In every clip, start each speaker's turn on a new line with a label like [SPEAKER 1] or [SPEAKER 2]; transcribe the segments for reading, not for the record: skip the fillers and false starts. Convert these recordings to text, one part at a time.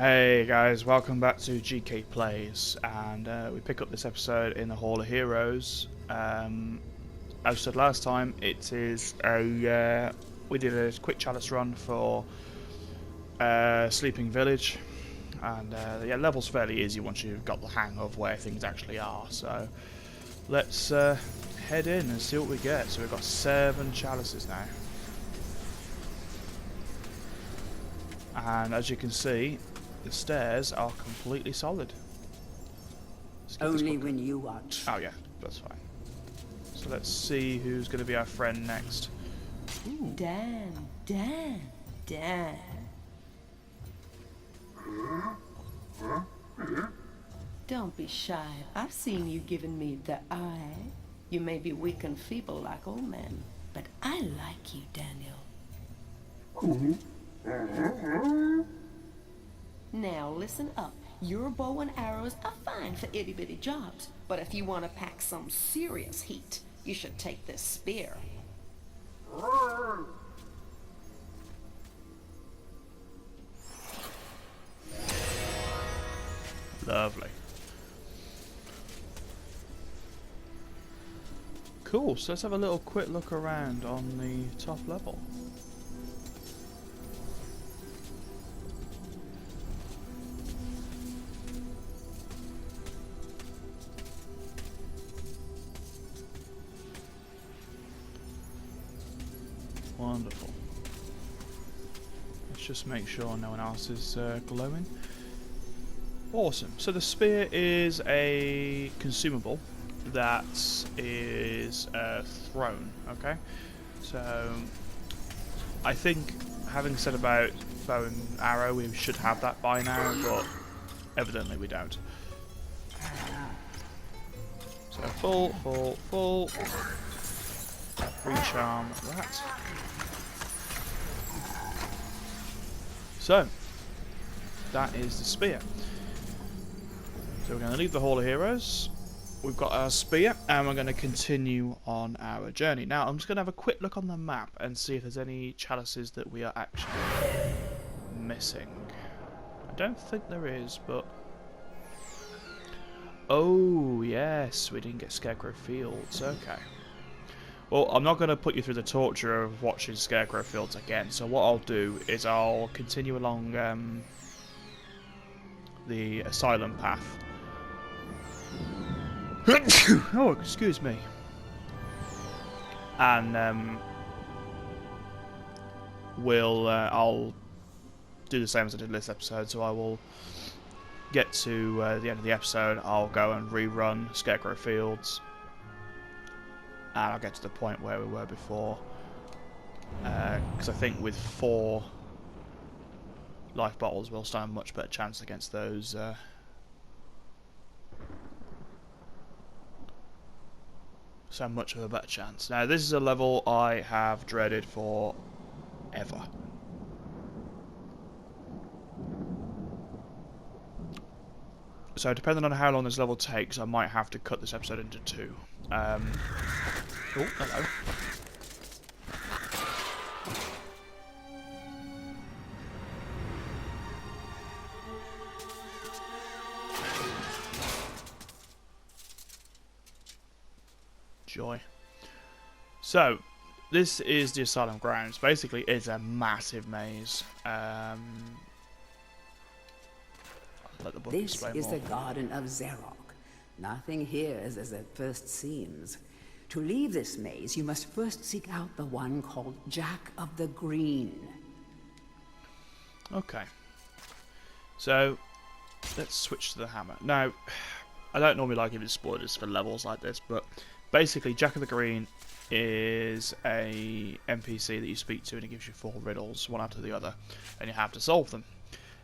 [SPEAKER 1] Hey guys, welcome back to GK Plays, and we pick up this episode in the Hall of Heroes. As said last time, it is a we did a quick chalice run for Sleeping Village, and yeah, level's fairly easy once you've got the hang of where things actually are. So let's head in and see what we get. So we've got 7 chalices now, and as you can see, the stairs are completely solid.
[SPEAKER 2] Only when you want.
[SPEAKER 1] Oh yeah, that's fine. So let's see who's going to be our friend next. Ooh.
[SPEAKER 3] Dan. Don't be shy. I've seen you giving me the eye. You may be weak and feeble like old men, but I like you, Daniel. Now listen up. Your bow and arrows are fine for itty-bitty jobs, but if you want to pack some serious heat, you should take this spear.
[SPEAKER 1] Lovely. Cool, so let's have a little quick look around on the top level. Wonderful. Let's just make sure no one else is glowing. Awesome. So the spear is a consumable that is thrown. Okay. So I think, having said about bow and arrow, we should have that by now, but evidently we don't. So full. Recharm that. So, that is the spear. So we're going to leave the Hall of Heroes. We've got our spear, and we're going to continue on our journey. Now, I'm just going to have a quick look on the map and see if there's any chalices that we are actually missing. I don't think there is, but... Oh, yes, we didn't get Scarecrow Fields. Okay. Well, I'm not going to put you through the torture of watching Scarecrow Fields again, so what I'll do is I'll continue along the Asylum path. Oh, excuse me. And I'll do the same as I did this episode, so I will get to the end of the episode, I'll go and rerun Scarecrow Fields. And I'll get to the point where we were before, because I think with 4 life bottles we'll stand a much better chance against those so much of a better chance. Now this is a level I have dreaded for ever. So depending on how long this level takes, I might have to cut this episode into 2. Oh, hello. Joy. So, this is the Asylum Grounds. Basically, it's a massive maze. Let the book
[SPEAKER 2] This
[SPEAKER 1] explain
[SPEAKER 2] is
[SPEAKER 1] more.
[SPEAKER 2] the Garden of Zarok. Nothing here is as it first seems. To leave this maze, you must first seek out the one called Jack of the Green.
[SPEAKER 1] Okay. So, let's switch to the hammer. Now, I don't normally like giving spoilers for levels like this, but basically Jack of the Green is a NPC that you speak to, and it gives you 4 riddles, one after the other, and you have to solve them.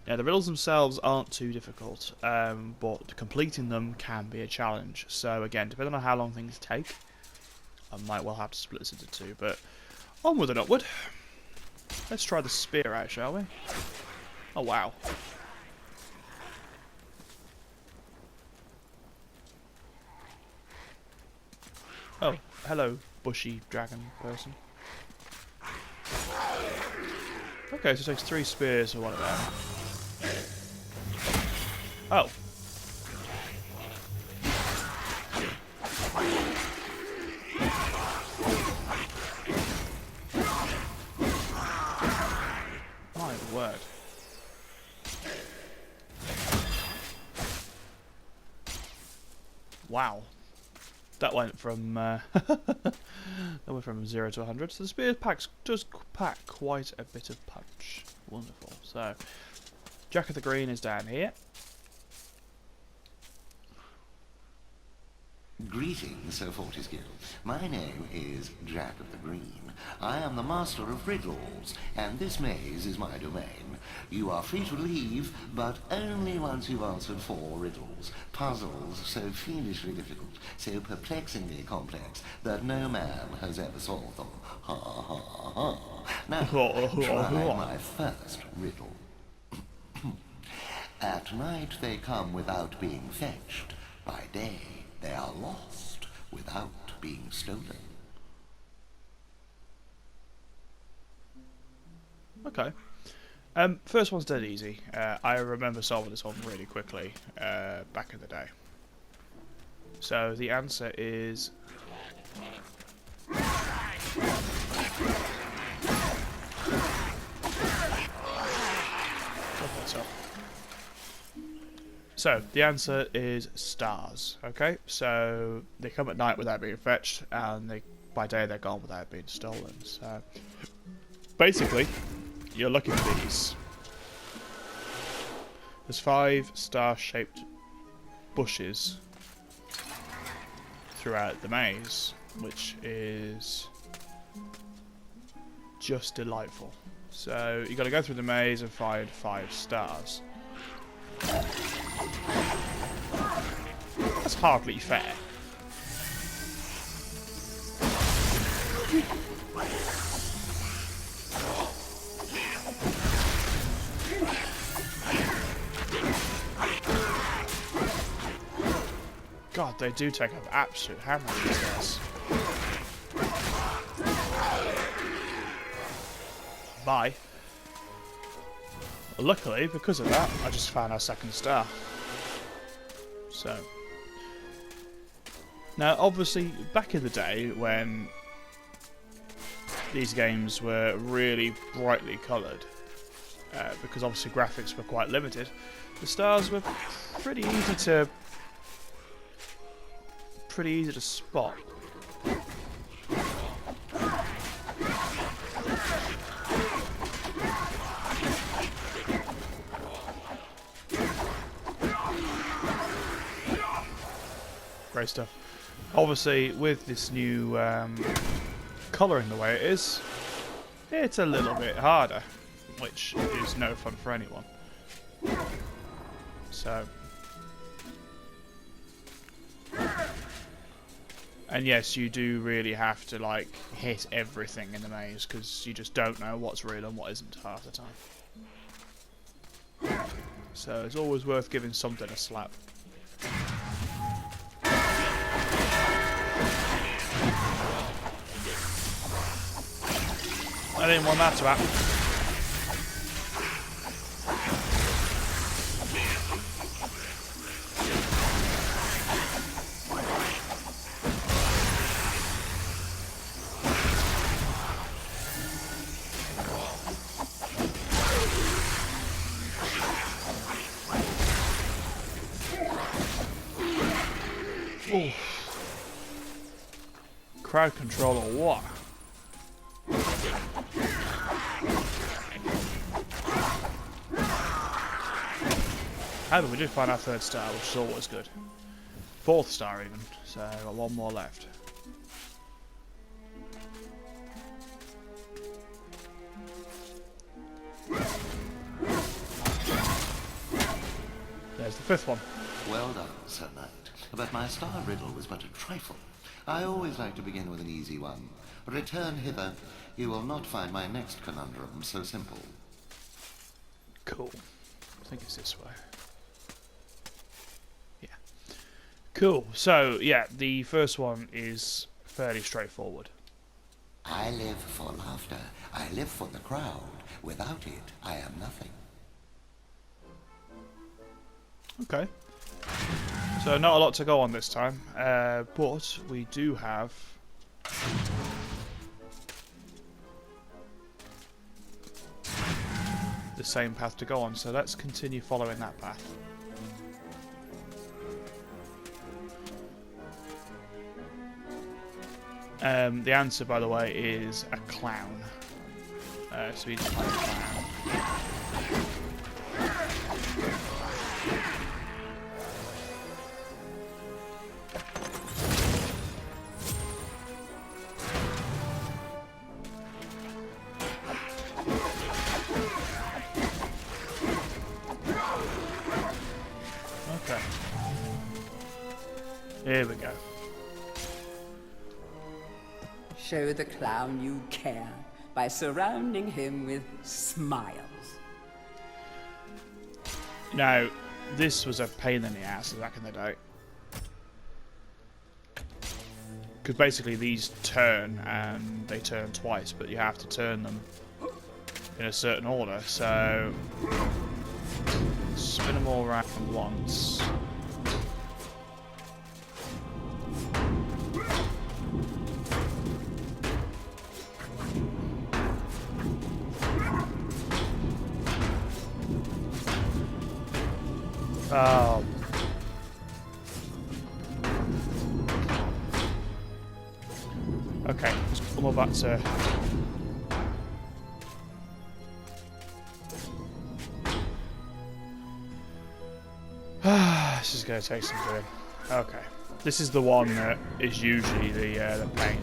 [SPEAKER 1] Now, the riddles themselves aren't too difficult, but completing them can be a challenge. So again, depending on how long things take, I might well have to split this into 2, but onward and upward. Let's try the spear out, shall we? Oh, wow. Oh, hello, bushy dragon person. Okay, so it takes 3 spears for one of them. Oh. My word. Wow. That went from that went from 0 to 100. So the spear does pack quite a bit of punch. Wonderful. So Jack of the Green is down here.
[SPEAKER 4] Greetings, Sir Fortescue. My name is Jack of the Green. I am the master of riddles, and this maze is my domain. You are free to leave, but only once you've answered 4 riddles. Puzzles so fiendishly difficult, so perplexingly complex, that no man has ever solved them. Ha ha ha. Now, try my first riddle. At night they come without being fetched. By day they are lost without being stolen.
[SPEAKER 1] Okay. First one's dead easy. I remember solving this one really quickly back in the day. So the answer is... So the answer is stars. Okay, so they come at night without being fetched, and by day they're gone without being stolen. So basically, you're looking for these. There's 5 star-shaped bushes throughout the maze, which is just delightful. So you got to go through the maze and find 5 stars. That's hardly fair. God, they do take up absolute hammer these days. Bye. Luckily, because of that, I just found our 2nd star. So, now obviously, back in the day when these games were really brightly coloured, because obviously graphics were quite limited, the stars were pretty easy to spot. Great stuff. Obviously, with this new colouring the way it is, it's a little bit harder, which is no fun for anyone. So, and yes, you do really have to like hit everything in the maze because you just don't know what's real and what isn't half the time. So it's always worth giving something a slap. I didn't want that to happen. Ooh. Crowd control or what? However, we did find our 3rd star, which is always good. 4th star even, so I've got 1 more left. There's the 5th one.
[SPEAKER 4] Well done, Sir Knight. But my star riddle was but a trifle. I always like to begin with an easy one. Return hither. You will not find my next conundrum so simple.
[SPEAKER 1] Cool. I think it's this way. Yeah. Cool. So, yeah, the first one is fairly straightforward.
[SPEAKER 4] I live for laughter. I live for the crowd. Without it, I am nothing.
[SPEAKER 1] Okay. So not a lot to go on this time, but we do have the same path to go on, so let's continue following that path. The answer, by the way, is a clown. So we need to find a clown. Okay. Here we go.
[SPEAKER 2] Show the clown you care by surrounding him with smiles.
[SPEAKER 1] Now, this was a pain in the ass back in the day. Because basically these turn, and they turn twice, but you have to turn them in a certain order, so spin them all around once. Oh. Okay, let's come on back to... This is going to take some doing. Okay, this is the one that is usually the pain.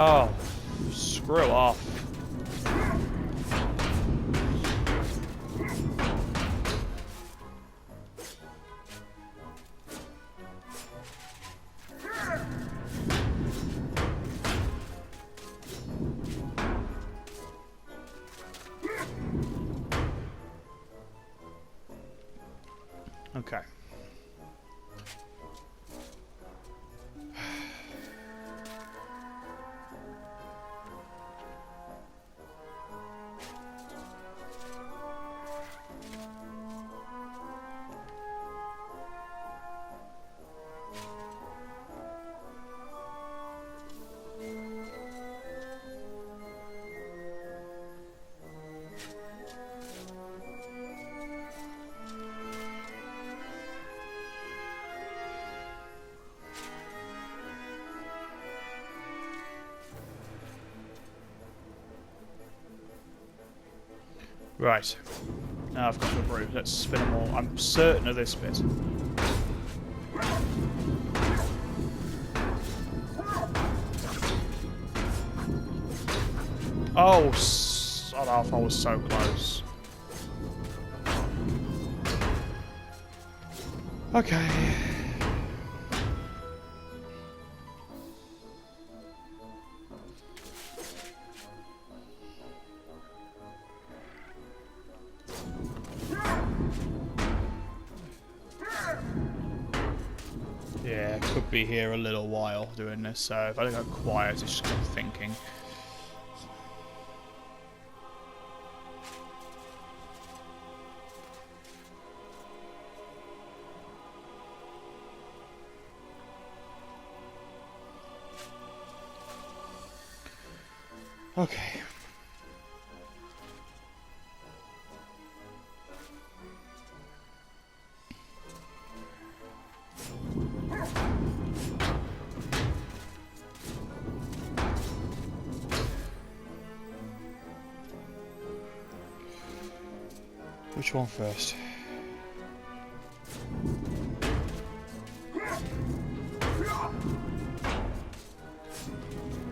[SPEAKER 1] Oh, screw off. Okay. Right. Now I've got the brew. Let's spin them all. I'm certain of this bit. Oh, sod off. I was so close. Okay. Yeah, could be here a little while doing this, so if I go quiet, it's just kind of thinking. Okay. Which one first?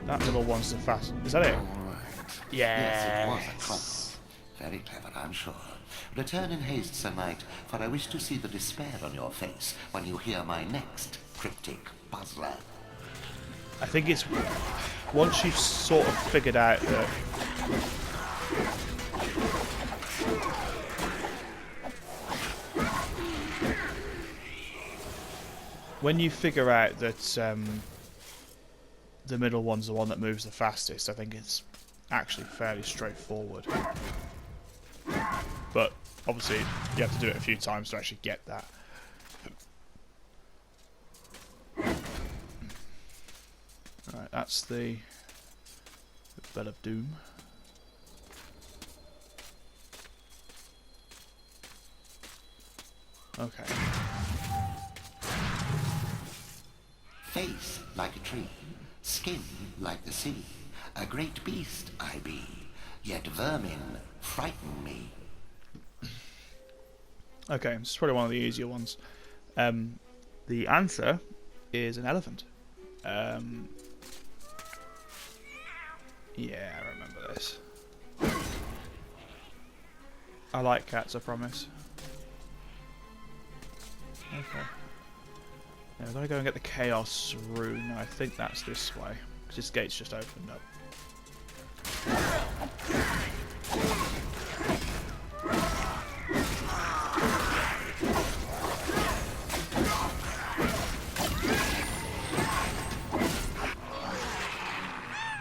[SPEAKER 1] That little one's the fast. Is that it?
[SPEAKER 4] All right.
[SPEAKER 1] Yes.
[SPEAKER 4] Yes, it was a clever. Very clever, I'm sure. Return in haste, Sir Knight, for I wish to see the despair on your face when you hear my next cryptic puzzler.
[SPEAKER 1] I think it's once you've sort of figured out that when you figure out that the middle one's the one that moves the fastest, I think it's actually fairly straightforward. But obviously you have to do it a few times to actually get that. Right, that's the Bell of Doom. Okay.
[SPEAKER 4] Face like a tree, skin like the sea. A great beast I be, yet vermin frighten me.
[SPEAKER 1] Okay, this is probably one of the easier ones. The answer is an elephant. Yeah, I remember this. I like cats, I promise. Okay. Now, we're going to go and get the Chaos Rune. I think that's this way, because this gate's just opened up.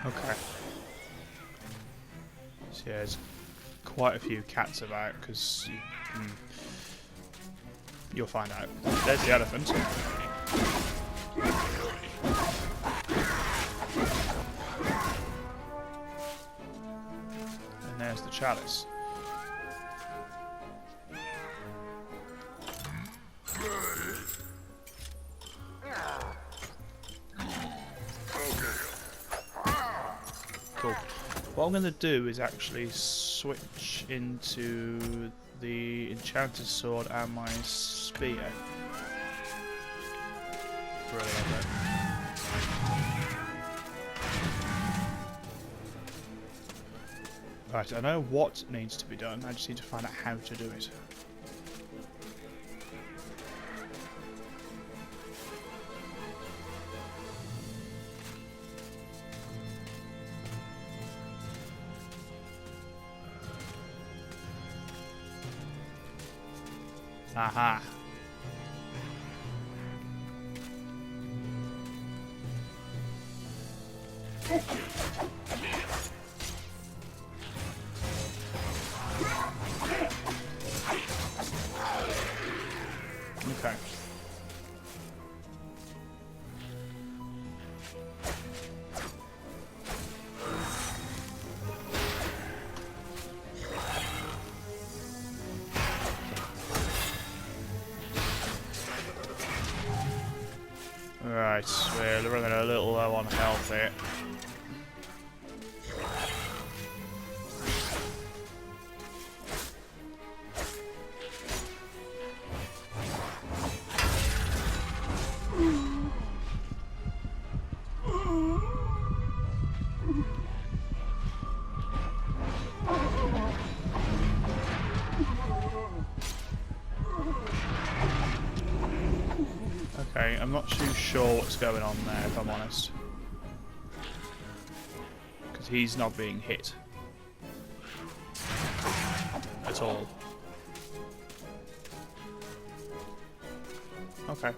[SPEAKER 1] Okay. So yeah, there's quite a few cats about, because you'll find out. There's the elephant. And there's the chalice. Cool. What I'm going to do is actually switch into the enchanted sword and my spear. Brilliant. Right, I know what needs to be done, I just need to find out how to do it. Aha. Okay. Right, we're running a little low on health here. Okay, I'm not too sure what's going on there, if I'm honest. Because he's not being hit. At all. Okay.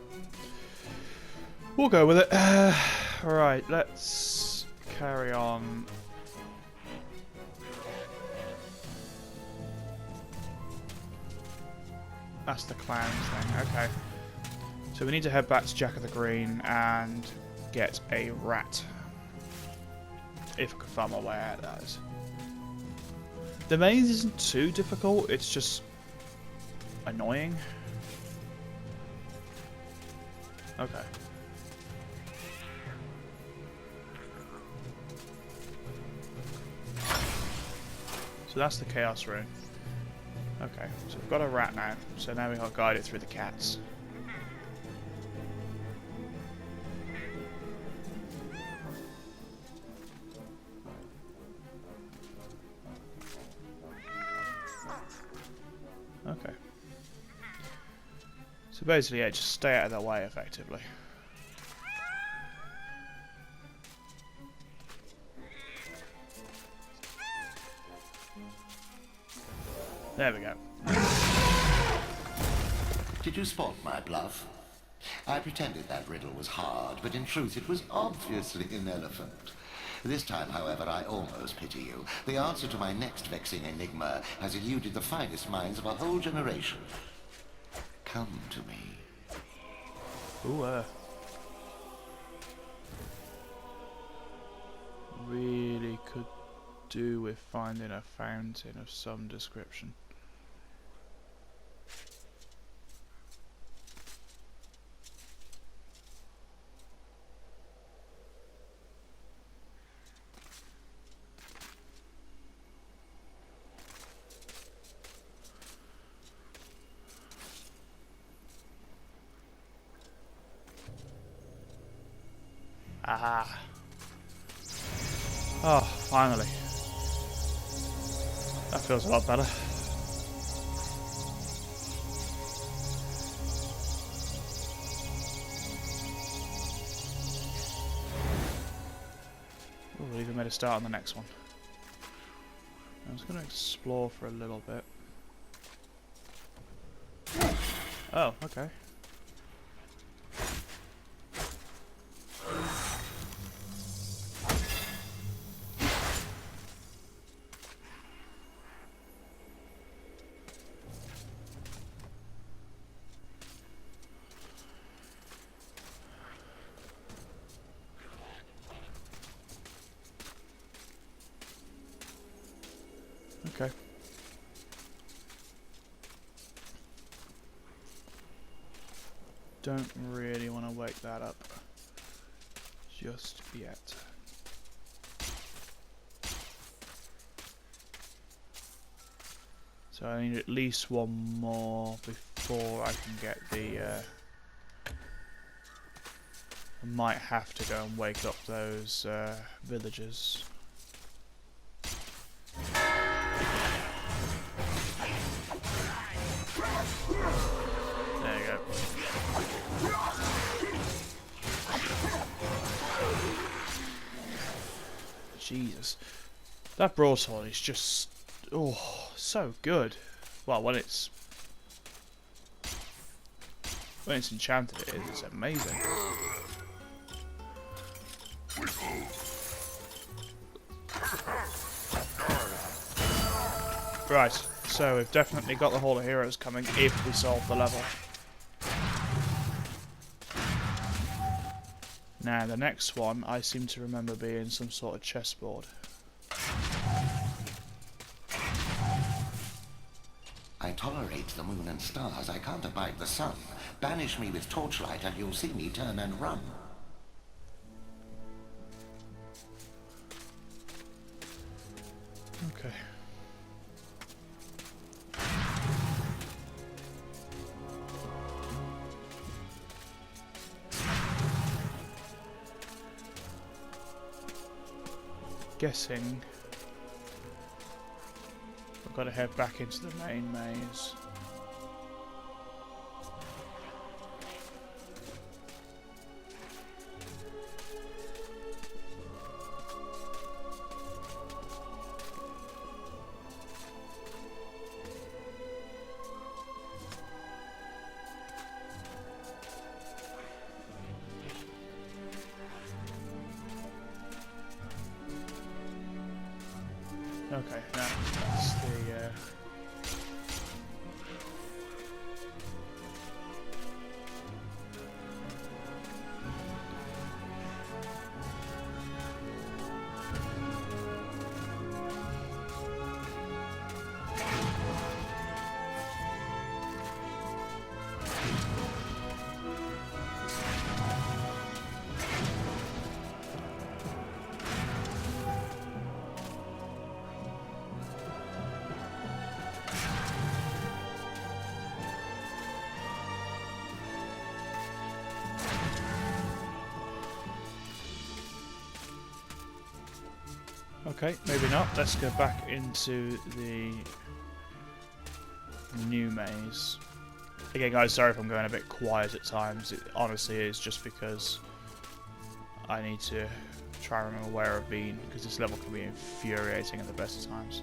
[SPEAKER 1] We'll go with it. Alright, let's carry on. That's the clown thing, okay. So we need to head back to Jack of the Green and get a rat. If I can find my way out, that is. The maze isn't too difficult, it's just annoying. Okay. So that's the Chaos Rune. Okay, so we've got a rat now, so now we've got to guide it through the cats. Okay. So basically, yeah, just stay out of their way, effectively. There we go.
[SPEAKER 4] Did you spot my bluff? I pretended that riddle was hard, but in truth it was obviously an elephant. This time, however, I almost pity you. The answer to my next vexing enigma has eluded the finest minds of a whole generation. Come to me.
[SPEAKER 1] Ooh, really could do with finding a fountain of some description. Aha. Oh, finally. That feels a lot better. Oh, we even made a start on the next one. I was going to explore for a little bit. Oh, okay. Okay. Don't really want to wake that up just yet. So I need at least one more before I can get the I might have to go and wake up those villagers. There you go. Jesus. That broadsword is just, oh, so good. Well, when it's enchanted, it's amazing. Right, so we've definitely got the Hall of Heroes coming if we solve the level. Now, the next one, I seem to remember being some sort of chessboard.
[SPEAKER 4] I tolerate the moon and stars. I can't abide the sun. Banish me with torchlight and you'll see me turn and run.
[SPEAKER 1] Okay. Guessing I've got to head back into the main maze. Okay, now that's the okay, maybe not. Let's go back into the new maze. Again, guys, sorry if I'm going a bit quiet at times. It honestly is just because I need to try and remember where I've been, because this level can be infuriating at the best of times.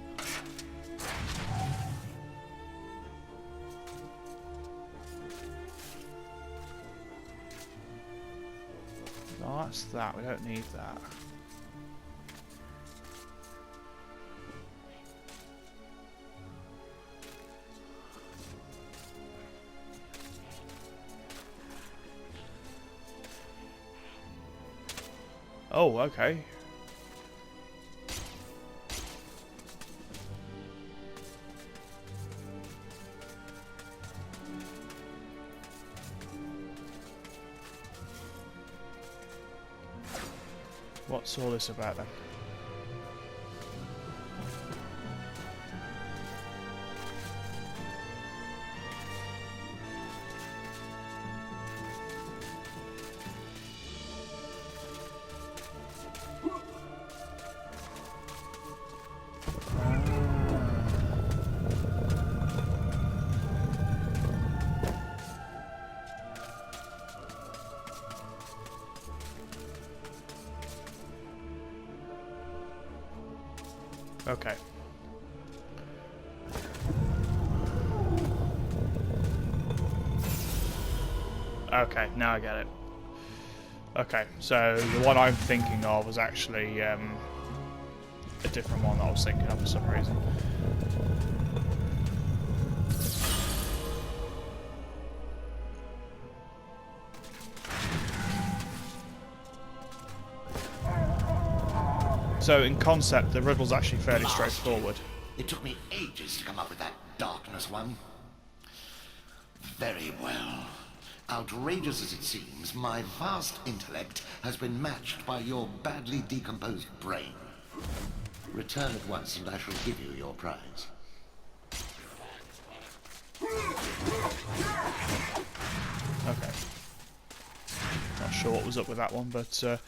[SPEAKER 1] that's that. We don't need that. Oh, okay. What's all this about then? Okay. Okay, now I get it. Okay, so the one I'm thinking of was actually a different one that I was thinking of for some reason. So in concept, the riddle's actually fairly straightforward.
[SPEAKER 4] It took me ages to come up with that darkness one. Very well. Outrageous as it seems, my vast intellect has been matched by your badly decomposed brain. Return at once and I shall give you your prize.
[SPEAKER 1] Okay. Not sure what was up with that one, but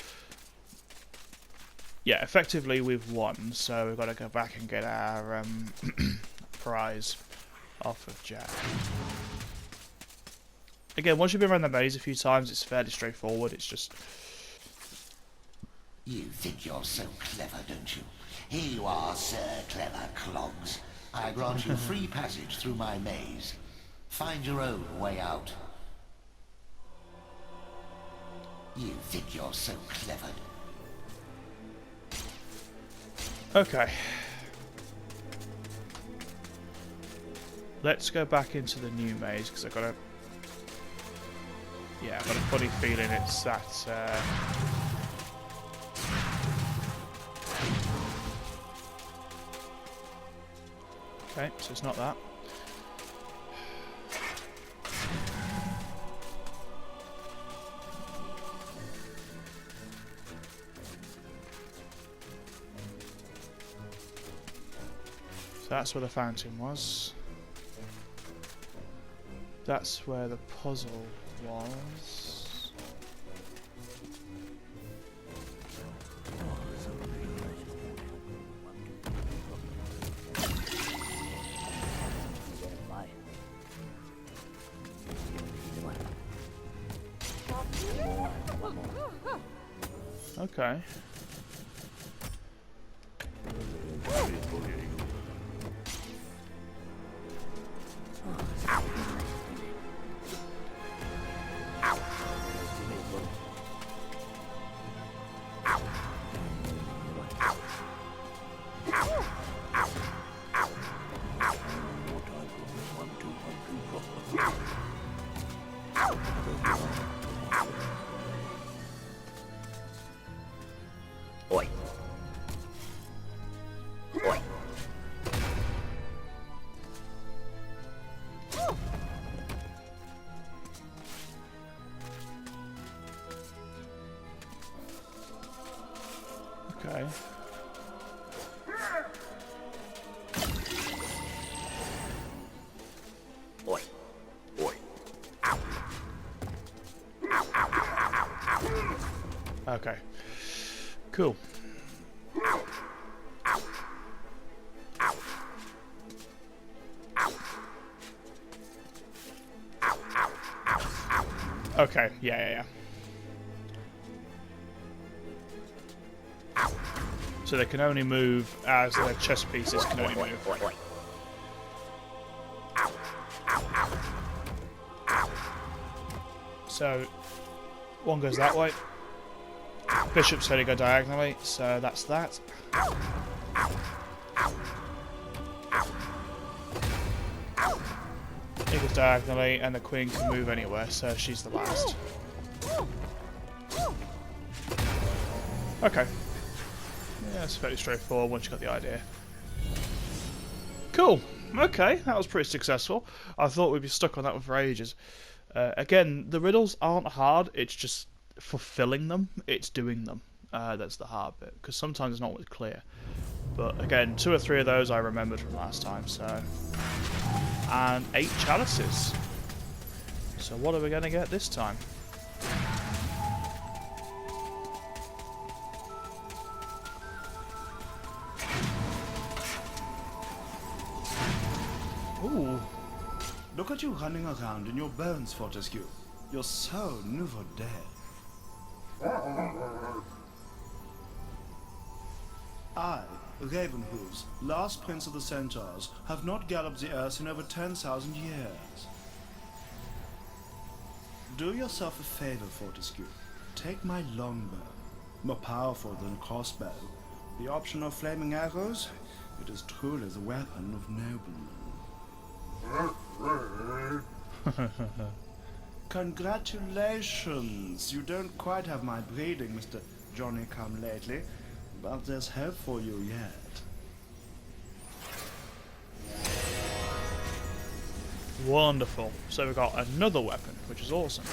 [SPEAKER 1] yeah, effectively we've won, so we've got to go back and get our prize off of Jack. Again, once you've been around the maze a few times, it's fairly straightforward. It's just...
[SPEAKER 4] You think you're so clever, don't you? Here you are, Sir Clever Clogs. I grant you free passage through my maze. Find your own way out. You think you're so clever.
[SPEAKER 1] Okay. Let's go back into the new maze, because I've got a... Yeah, I've got a funny feeling it's that... Okay, so it's not that. So that's where the fountain was. That's where the puzzle was. Okay. Okay.
[SPEAKER 5] Oi. Oi. Ow. Ow, ow, ow, ow, ow, ow.
[SPEAKER 1] Okay. Cool.
[SPEAKER 5] Ow. Ow. Ow. Ow. Ow, ow, ow, ow.
[SPEAKER 1] Okay, yeah. So they can only move as their chest pieces can only move.
[SPEAKER 5] Oi. Ow. Ow, ow. Ow.
[SPEAKER 1] So one goes that way, Bishop's going to go diagonally, so that's that. He goes diagonally, and the queen can move anywhere, so she's the last. Okay. Yeah, it's fairly straightforward once you got the idea. Cool. Okay, that was pretty successful. I thought we'd be stuck on that one for ages. Again, the riddles aren't hard, it's just fulfilling them, it's doing them. That's the hard bit, because sometimes it's not always clear. But again, 2 or 3 of those I remembered from last time, so... And 8 chalices. So what are we going to get this time? Ooh.
[SPEAKER 6] Look at you running around in your bones, Fortescue. You're so nouveau dead. I, Ravenhooves, last prince of the centaurs, have not galloped the earth in over 10,000 years. Do yourself a favor, Fortescue. Take my longbow. More powerful than a crossbow. The option of flaming arrows? It is truly the weapon of noblemen. Congratulations! You don't quite have my breeding, Mr. Johnny-come-lately, but there's hope for you yet.
[SPEAKER 1] Wonderful. So we've got another weapon, which is awesome.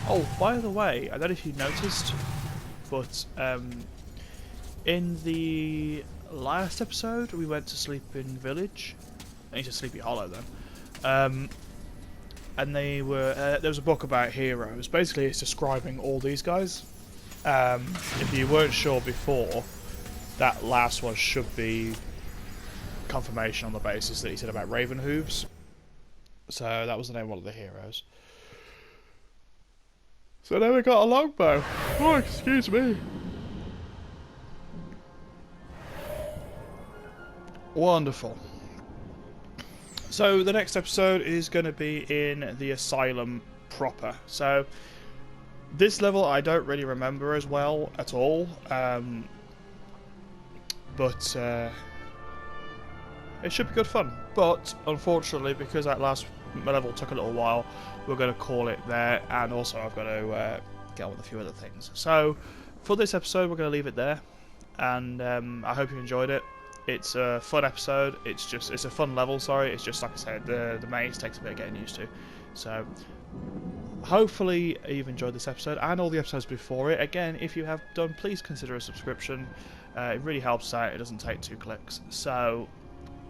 [SPEAKER 1] Oh, by the way, I don't know if you noticed, but in the last episode we went to Sleeping Village. I need to Sleepy Hollow then. And they were there was a book about heroes. Basically, it's describing all these guys. If you weren't sure before, that last one should be confirmation on the basis that he said about Ravenhooves. So that was the name of one of the heroes. So now we got a longbow. Oh, excuse me. Wonderful. So the next episode is going to be in the Asylum proper. So this level I don't really remember as well at all. But it should be good fun. But unfortunately, because that last level took a little while, we're going to call it there. And also I've got to get on with a few other things. So for this episode, we're going to leave it there. And I hope you enjoyed it. It's a fun episode. It's a fun level. Sorry, it's just like I said, the maze takes a bit of getting used to. So hopefully you've enjoyed this episode and all the episodes before it. Again, if you have done, please consider a subscription. It really helps out. It doesn't take 2 clicks. So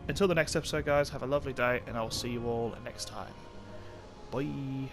[SPEAKER 1] until the next episode, guys, have a lovely day, and I'll see you all next time. Bye.